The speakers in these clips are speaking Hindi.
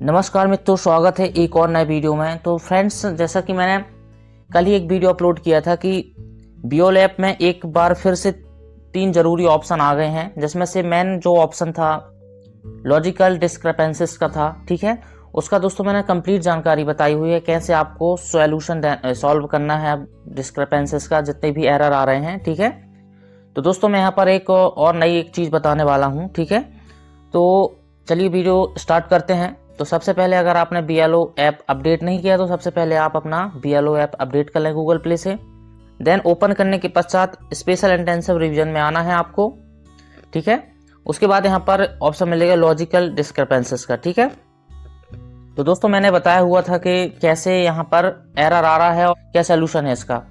नमस्कार मित्रों, स्वागत है एक और नए वीडियो में। तो फ्रेंड्स, जैसा कि मैंने कल ही एक वीडियो अपलोड किया था कि बीओएल ऐप में एक बार फिर से 3 जरूरी ऑप्शन आ गए हैं, जिसमें से मेन जो ऑप्शन था लॉजिकल डिस्क्रिपेंसीज का था। ठीक है, उसका दोस्तों मैंने कंप्लीट जानकारी बताई हुई है, कैसे आपको सॉल्यूशन सॉल्व करना है डिस्क्रिपेंसीज का, जितने भी एरर आ रहे हैं। ठीक है, तो दोस्तों मैं यहाँ पर एक और नई एक चीज़ बताने वाला हूँ। ठीक है, तो चलिए वीडियो स्टार्ट करते हैं। तो सबसे पहले अगर आपने BLO ऐप अपडेट नहीं किया तो सबसे पहले आप अपना BLO ऐप अपडेट कर लें गूगल प्ले से। देन ओपन करने के पश्चात स्पेशल इंटेंसिव रिवीजन में आना है आपको। ठीक है, उसके बाद यहाँ पर ऑप्शन मिलेगा लॉजिकल डिस्क्रिपेंसीज का। ठीक है, तो दोस्तों मैंने बताया हुआ था कि कैसे यहाँ पर एरर आ रहा है और क्या सोल्यूशन है इसका,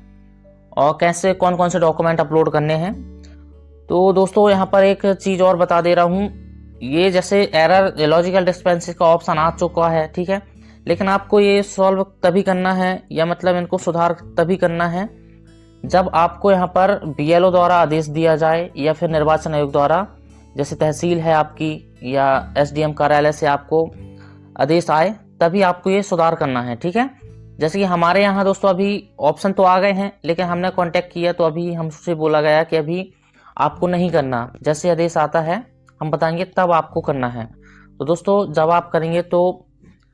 और कैसे कौन कौन से डॉक्यूमेंट अपलोड करने हैं। तो दोस्तों यहाँ पर एक चीज़ और बता दे रहा हूँ, ये जैसे एरर लॉजिकल डिस्क्रिपेंसी का ऑप्शन आ चुका है। ठीक है, लेकिन आपको ये सॉल्व तभी करना है, या मतलब इनको सुधार तभी करना है जब आपको यहाँ पर BLO द्वारा आदेश दिया जाए, या फिर निर्वाचन आयोग द्वारा, जैसे तहसील है आपकी या SDM कार्यालय से आपको आदेश आए, तभी आपको ये सुधार करना है। ठीक है, जैसे कि हमारे यहाँ दोस्तों अभी ऑप्शन तो आ गए हैं, लेकिन हमने कॉन्टैक्ट किया तो अभी हमसे बोला गया कि अभी आपको नहीं करना, जैसे आदेश आता है हम बताएंगे तब आपको करना है। तो दोस्तों जब आप करेंगे तो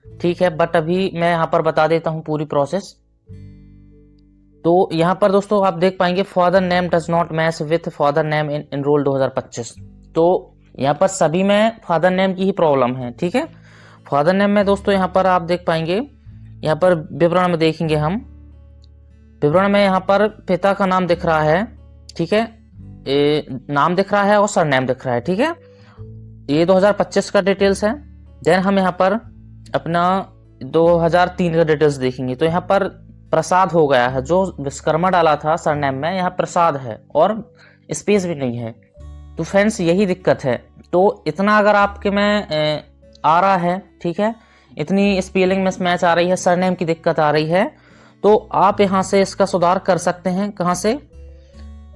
ठीक है, बट अभी मैं यहाँ पर बता देता हूँ पूरी प्रोसेस। तो यहाँ पर दोस्तों आप देख पाएंगे father name does not match with father name in enrol 2025। तो यहाँ पर सभी में फादर नेम की ही प्रॉब्लम है। ठीक है, फादर नेम में दोस्तों यहाँ पर आप देख पाएंगे, यहाँ पर विवरण में देखेंगे हम, विवरण में यहाँ पर पिता का नाम दिख रहा है। ठीक है, नाम दिख रहा है और सरनेम दिख रहा है। ठीक है, ये 2025 का डिटेल्स है। देन हम यहाँ पर अपना 2003 का डिटेल्स देखेंगे, तो यहाँ पर प्रसाद हो गया है, जो विश्वकर्मा डाला था सरनेम में, यहाँ प्रसाद है और स्पेस भी नहीं है। तो फ्रेंड्स यही दिक्कत है। तो इतना अगर आपके में आ रहा है, ठीक है, इतनी स्पेलिंग में मैच आ रही है, सरनेम की दिक्कत आ रही है, तो आप यहाँ से इसका सुधार कर सकते हैं। कहाँ से?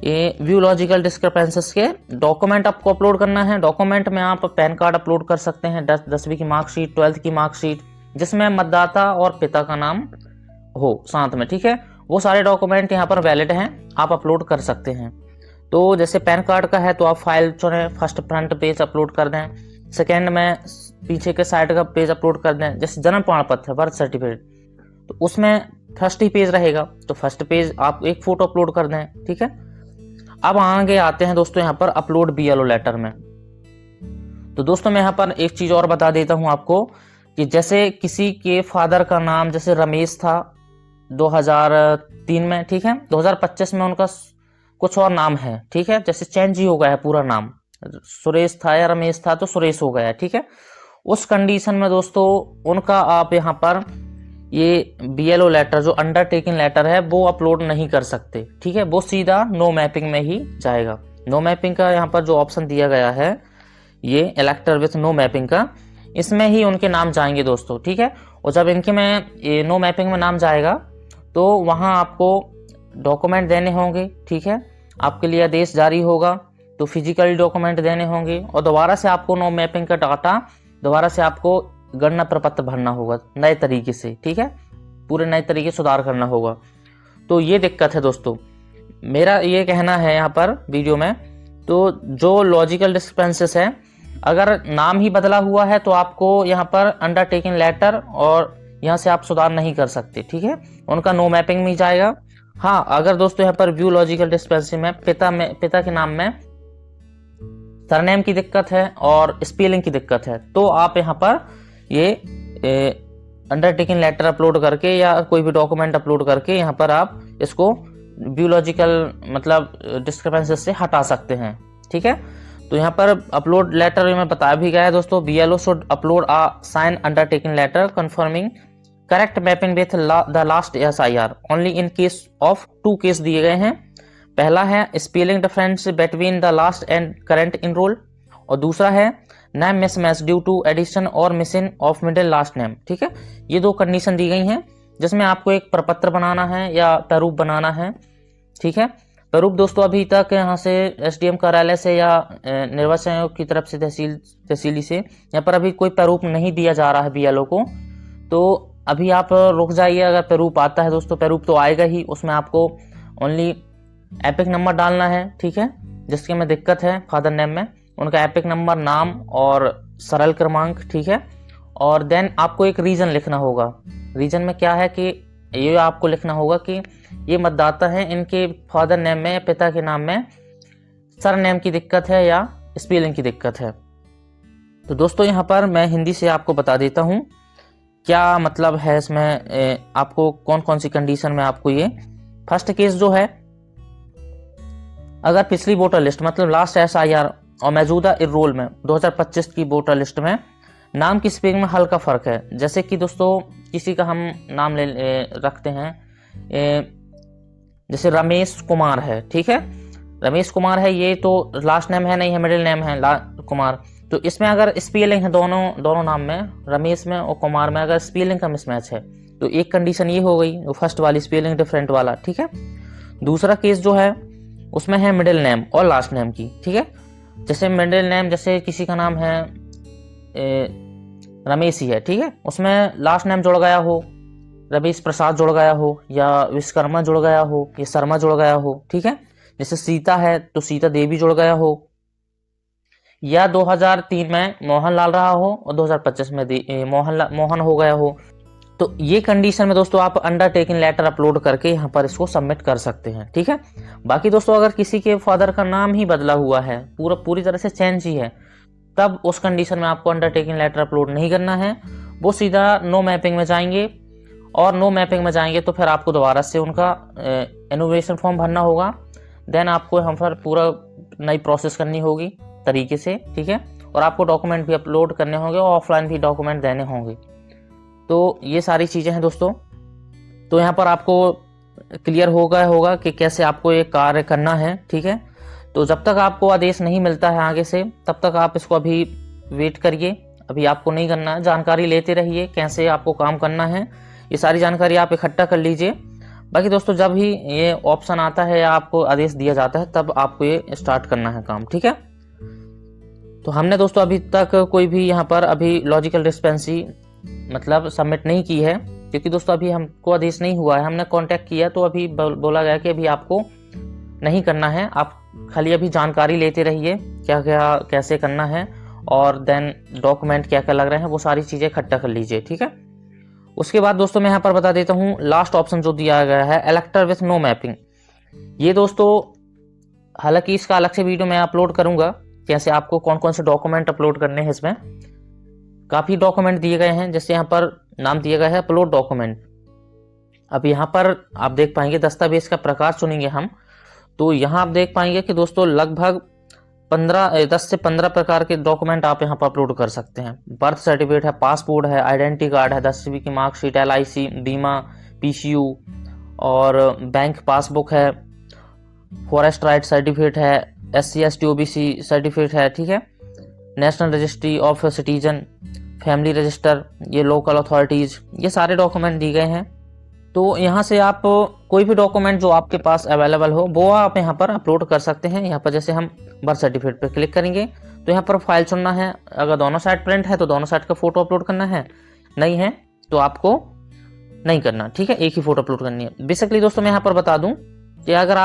ये व्यू लॉजिकल डिस्क्रिपेंसीज के डॉक्यूमेंट आपको अपलोड करना है। डॉक्यूमेंट में आप पैन कार्ड अपलोड कर सकते हैं, 10वीं की मार्कशीट, 12th की मार्कशीट, जिसमें मतदाता और पिता का नाम हो साथ में। ठीक है, वो सारे डॉक्यूमेंट यहाँ पर वैलिड हैं, आप अपलोड कर सकते हैं। तो जैसे पैन कार्ड का है तो आप फाइल चुनें, फर्स्ट फ्रंट पेज अपलोड कर दें, सेकेंड में पीछे के साइड का पेज अपलोड कर दें। जैसे जन्म प्रमाण पत्र है, बर्थ सर्टिफिकेट, तो उसमें फर्स्ट ही पेज रहेगा, तो फर्स्ट पेज आप एक फोटो अपलोड कर दें। ठीक है, अब आगे आते हैं दोस्तों यहाँ पर अपलोड BLO लेटर में। तो दोस्तों मैं यहाँ पर एक चीज़ और बता देता हूँ आपको कि जैसे किसी के फादर का नाम जैसे रमेश था 2003 में, ठीक है, 2025 में उनका कुछ और नाम है। ठीक है, जैसे चेंज ही हो गया है, पूरा नाम सुरेश था या रमेश था तो सुरेश हो गया है। ठीक है, उस कंडीशन में दोस्तों उनका आप यहाँ पर ये BLO लेटर जो अंडरटेकिंग लेटर है वो अपलोड नहीं कर सकते। ठीक है, वो सीधा नो मैपिंग में ही जाएगा। नो मैपिंग का यहाँ पर जो ऑप्शन दिया गया है, ये इलेक्टर विथ नो मैपिंग का, इसमें ही उनके नाम जाएंगे दोस्तों। ठीक है, और जब इनके में ये नो मैपिंग में नाम जाएगा तो वहाँ आपको डॉक्यूमेंट देने होंगे। ठीक है, आपके लिए आदेश जारी होगा तो फिजिकली डॉक्यूमेंट देने होंगे, और दोबारा से आपको नो मैपिंग का डाटा दोबारा से आपको गणना प्रपत्र भरना होगा नए तरीके से। ठीक है, पूरे नए तरीके सुधार करना होगा। तो ये दिक्कत है दोस्तों, मेरा ये कहना है यहाँ पर वीडियो में। तो जो लॉजिकल डिस्क्रिपेंसीज है, अगर नाम ही बदला हुआ है तो आपको यहाँ पर अंडरटेकिंग लेटर और यहाँ से आप सुधार नहीं कर सकते। ठीक है, उनका नो मैपिंग में जाएगा। हाँ, अगर दोस्तों यहाँ पर व्यू लॉजिकल डिस्क्रिपेंसी में पिता के नाम में सरनेम की दिक्कत है और स्पेलिंग की दिक्कत है, तो आप यहाँ पर ये अंडरटेकिंग लेटर अपलोड करके या कोई भी डॉक्यूमेंट अपलोड करके यहाँ पर आप इसको बियोलॉजिकल मतलब डिस्क्रिपेंसी से हटा सकते हैं। ठीक है, तो यहाँ पर अपलोड लेटर में बताया भी गया है दोस्तों, BLO should upload a sign undertaking letter confirming correct mapping with the last SIR only in case of 2 case दिए गए हैं। पहला है spelling difference between the last and current enrol, और दूसरा है name mismatch due to addition और missing of middle last name. ठीक है, ये 2 कंडीशन दी गई हैं, जिसमें आपको एक प्रपत्र बनाना है या प्रारूप बनाना है। ठीक है, प्रारूप दोस्तों अभी तक यहाँ से एसडीएम कार्यालय से या निर्वाचन आयोग की तरफ से तहसीली से यहाँ पर अभी कोई प्रारूप नहीं दिया जा रहा है बीएलओ को। तो अभी आप रुक जाइए, अगर प्रारूप आता है दोस्तों, प्रारूप तो आएगा ही, उसमें आपको ओनली एपिक नंबर डालना है, ठीक है। जिसके में दिक्कत है फादर नेम में, उनका एपिक नंबर, नाम और सरल क्रमांक, ठीक है। और देन आपको एक रीजन लिखना होगा। रीजन में क्या है कि ये आपको लिखना होगा कि ये मतदाता हैं, इनके फादर नेम में, पिता के नाम में सर नेम की दिक्कत है या स्पेलिंग की दिक्कत है। तो दोस्तों यहाँ पर मैं हिंदी से आपको बता देता हूँ क्या मतलब है इसमें, आपको कौन कौन सी कंडीशन में आपको ये। फर्स्ट केस जो है, अगर पिछली वोटर लिस्ट मतलब लास्ट एसआईआर और मौजूदा इनरोल में 2025 की वोटर लिस्ट में नाम की स्पेलिंग में हल्का फर्क है, जैसे कि दोस्तों किसी का हम नाम रखते हैं, जैसे रमेश कुमार है, ठीक है। रमेश कुमार है, ये तो लास्ट नेम है नहीं है, मिडिल नेम है कुमार। तो इसमें अगर स्पेलिंग है दोनों नाम में, रमेश में और कुमार में अगर स्पेलिंग का मिसमैच है तो एक कंडीशन ये हो गई, वो फर्स्ट वाली स्पेलिंग डिफरेंट वाला, ठीक है। दूसरा केस जो है उसमें है मिडिल नेम और लास्ट नेम की, ठीक है। जैसे मिडिल नेम, जैसे किसी का नाम है रमेश ही है, ठीक है, उसमें लास्ट नेम जुड़ गया हो, रमेश प्रसाद जुड़ गया हो, या विश्वकर्मा जुड़ गया हो, या शर्मा जुड़ गया हो, ठीक है। जैसे सीता है तो सीता देवी जुड़ गया हो, या 2003 में मोहनलाल रहा हो और 2025 में मोहन हो गया हो। तो ये कंडीशन में दोस्तों आप अंडरटेकिंग लेटर अपलोड करके यहाँ पर इसको सबमिट कर सकते हैं, ठीक है। बाकी दोस्तों अगर किसी के फादर का नाम ही बदला हुआ है, पूरी तरह से चेंज ही है, तब उस कंडीशन में आपको अंडरटेकिंग लेटर अपलोड नहीं करना है, वो सीधा नो मैपिंग में जाएंगे। और नो मैपिंग में जाएंगे तो फिर आपको दोबारा से उनका इनोवेशन फॉर्म भरना होगा। देन आपको यहाँ पर पूरा नई प्रोसेस करनी होगी तरीके से, ठीक है। और आपको डॉक्यूमेंट भी अपलोड करने होंगे और ऑफलाइन भी डॉक्यूमेंट देने होंगे। तो ये सारी चीज़ें हैं दोस्तों। तो यहाँ पर आपको क्लियर होगा कि कैसे आपको ये कार्य करना है, ठीक है। तो जब तक आपको आदेश नहीं मिलता है आगे से, तब तक आप इसको अभी वेट करिए, अभी आपको नहीं करना है। जानकारी लेते रहिए कैसे आपको काम करना है, ये सारी जानकारी आप इकट्ठा कर लीजिए। बाकी दोस्तों जब भी ये ऑप्शन आता है या आपको आदेश दिया जाता है तब आपको ये स्टार्ट करना है काम, ठीक है। तो हमने दोस्तों अभी तक कोई भी यहाँ पर अभी लॉजिकल डिस्पेंसी मतलब सबमिट नहीं की है, क्योंकि दोस्तों अभी हमको आदेश नहीं हुआ है। हमने कांटेक्ट किया तो अभी बोला गया कि अभी आपको नहीं करना है, आप खाली अभी जानकारी लेते रहिए क्या क्या कैसे करना है, और देन डॉक्यूमेंट क्या क्या लग रहे हैं वो सारी चीज़ें इकट्ठा कर लीजिए, ठीक है। उसके बाद दोस्तों मैं यहाँ पर बता देता हूँ लास्ट ऑप्शन जो दिया गया है, इलेक्टर विथ नो मैपिंग। ये दोस्तों हालांकि इसका अलग से वीडियो मैं अपलोड करूंगा, कैसे आपको कौन कौन से डॉक्यूमेंट अपलोड करने हैं। इसमें काफ़ी डॉक्यूमेंट दिए गए हैं, जैसे यहाँ पर नाम दिया गया है अपलोड डॉक्यूमेंट। अब यहाँ पर आप देख पाएंगे दस्तावेज का प्रकार चुनेंगे हम, तो यहाँ आप देख पाएंगे कि दोस्तों लगभग 10 से 15 प्रकार के डॉक्यूमेंट आप यहाँ पर अपलोड कर सकते हैं। बर्थ सर्टिफिकेट है, पासपोर्ट है, आइडेंटिटी कार्ड है, 10वीं की मार्कशीट, LIC बीमा, PCU और बैंक पासबुक है, फॉरेस्ट राइट सर्टिफिकेट है, SC ST OBC सर्टिफिकेट है, ठीक है, national registry of citizen, family register, ये लोकल अथॉरिटीज़, ये सारे डॉक्यूमेंट दिए गए हैं। तो यहाँ से आप कोई भी डॉक्यूमेंट जो आपके पास अवेलेबल हो वो आप यहाँ पर अपलोड कर सकते हैं। यहाँ पर जैसे हम बर्थ सर्टिफिकेट पर क्लिक करेंगे तो यहाँ पर फाइल चुनना है, अगर दोनों साइड प्रिंट है तो दोनों साइड का फोटो अपलोड करना है, नहीं है तो आपको नहीं करना, ठीक है, एक ही फोटो अपलोड करनी है। बेसिकली दोस्तों मैं यहाँ पर बता दूँ कि अगर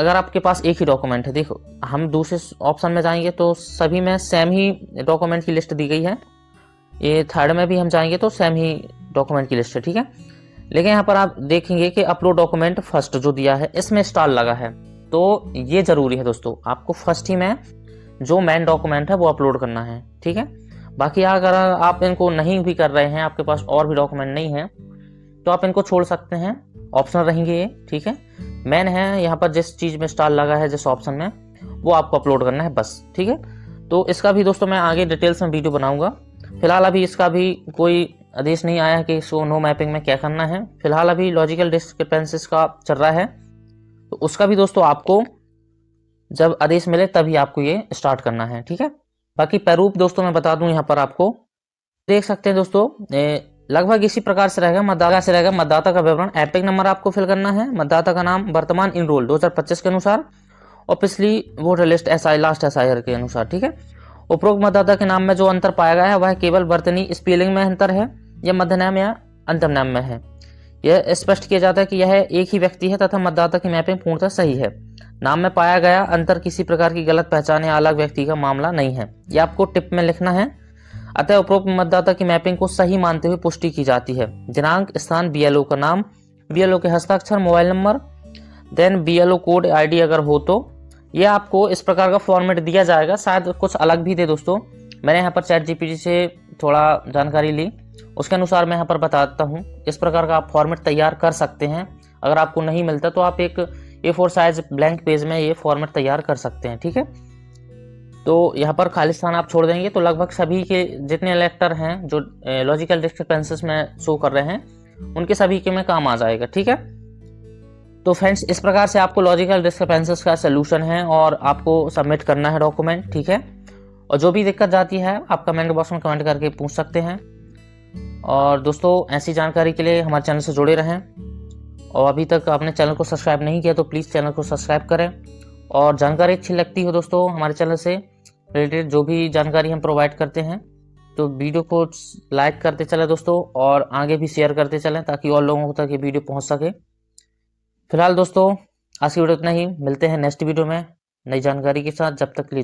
आपके पास एक ही डॉक्यूमेंट है, देखो हम दूसरे ऑप्शन में जाएंगे तो सभी में सेम ही डॉक्यूमेंट की लिस्ट दी गई है, ये थर्ड में भी हम जाएंगे तो सेम ही डॉक्यूमेंट की लिस्ट है, ठीक है। लेकिन यहाँ पर आप देखेंगे कि अपलोड डॉक्यूमेंट फर्स्ट जो दिया है इसमें स्टार लगा है, तो ये जरूरी है दोस्तों, आपको फर्स्ट ही में जो मेन डॉक्यूमेंट है वो अपलोड करना है, ठीक है। बाकी अगर आप इनको नहीं भी कर रहे हैं, आपके पास और भी डॉक्यूमेंट नहीं है, तो आप इनको छोड़ सकते हैं, ऑप्शन रहेंगे ये, ठीक है। मेन है यहाँ पर जिस चीज़ में स्टार लगा है जिस ऑप्शन में, वो आपको अपलोड करना है बस, ठीक है। तो इसका भी दोस्तों मैं आगे डिटेल्स में वीडियो बनाऊंगा। फिलहाल अभी इसका भी कोई आदेश नहीं आया कि इसको नो मैपिंग में क्या करना है, फिलहाल अभी लॉजिकल डिस्क्रिपेंसीज का चल रहा है, तो उसका भी दोस्तों आपको जब आदेश मिले तभी आपको ये स्टार्ट करना है, ठीक है। बाकी प्रारूप दोस्तों मैं बता दूं, यहाँ पर आपको देख सकते हैं दोस्तों लगभग इसी प्रकार से रहेगा। मतदाता का विवरण, एपिक नंबर आपको फिल करना है, मतदाता का नाम वर्तमान इनरोल 2025 के अनुसार और पिछली वोटर लिस्ट लास्ट SIR के अनुसार। ठीक है। उपरोक्त मतदाता के नाम में जो अंतर पाया गया है वह केवल वर्तनी स्पेलिंग में अंतर है, यह मध्य नाम या अंतिम नाम में है। यह स्पष्ट किया जाता है कि यह एक ही व्यक्ति है तथा मतदाता की मैपिंग पूर्णतः सही है। नाम में पाया गया अंतर किसी प्रकार की गलत पहचान या अलग व्यक्ति का मामला नहीं है, यह आपको टिप में लिखना है। अतः उपरोक्त मतदाता की मैपिंग को सही मानते हुए पुष्टि की जाती है। दिनांक, स्थान, BLO का नाम, BLO के हस्ताक्षर, mobile number, then BLO code ID अगर हो तो। यह आपको इस प्रकार का फॉर्मेट दिया जाएगा, शायद कुछ अलग भी दे दोस्तों। मैंने यहाँ पर ChatGPT से थोड़ा जानकारी ली, उसके अनुसार मैं यहाँ पर बताता हूँ। इस प्रकार का आप फॉर्मेट तैयार कर सकते हैं। अगर आपको नहीं मिलता तो आप एक A4 साइज ब्लैंक पेज में ये फॉर्मेट तैयार कर सकते हैं। ठीक है। तो यहाँ पर खाली स्थान आप छोड़ देंगे तो लगभग सभी के जितने इलेक्टर हैं जो लॉजिकल डिस्क्रिपेंसीज में शो कर रहे हैं उनके सभी के में काम आ जाएगा। ठीक है। तो फ्रेंड्स, इस प्रकार से आपको लॉजिकल डिस्क्रिपेंसीज का सोल्यूशन है और आपको सबमिट करना है डॉक्यूमेंट। ठीक है। और जो भी दिक्कत जाती है आप कमेंट बॉक्स में कमेंट करके पूछ सकते हैं। और दोस्तों, ऐसी जानकारी के लिए हमारे चैनल से जुड़े रहें और अभी तक आपने चैनल को सब्सक्राइब नहीं किया तो प्लीज़ चैनल को सब्सक्राइब करें। और जानकारी अच्छी लगती हो दोस्तों हमारे चैनल से रिलेटेड जो भी जानकारी हम प्रोवाइड करते हैं तो वीडियो को लाइक करते चले दोस्तों और आगे भी शेयर करते चलें ताकि और लोगों तक ये वीडियो पहुंच सके। फिलहाल दोस्तों, आज की वीडियो इतना ही। मिलते हैं नेक्स्ट वीडियो में नई जानकारी के साथ। जब तक के लिए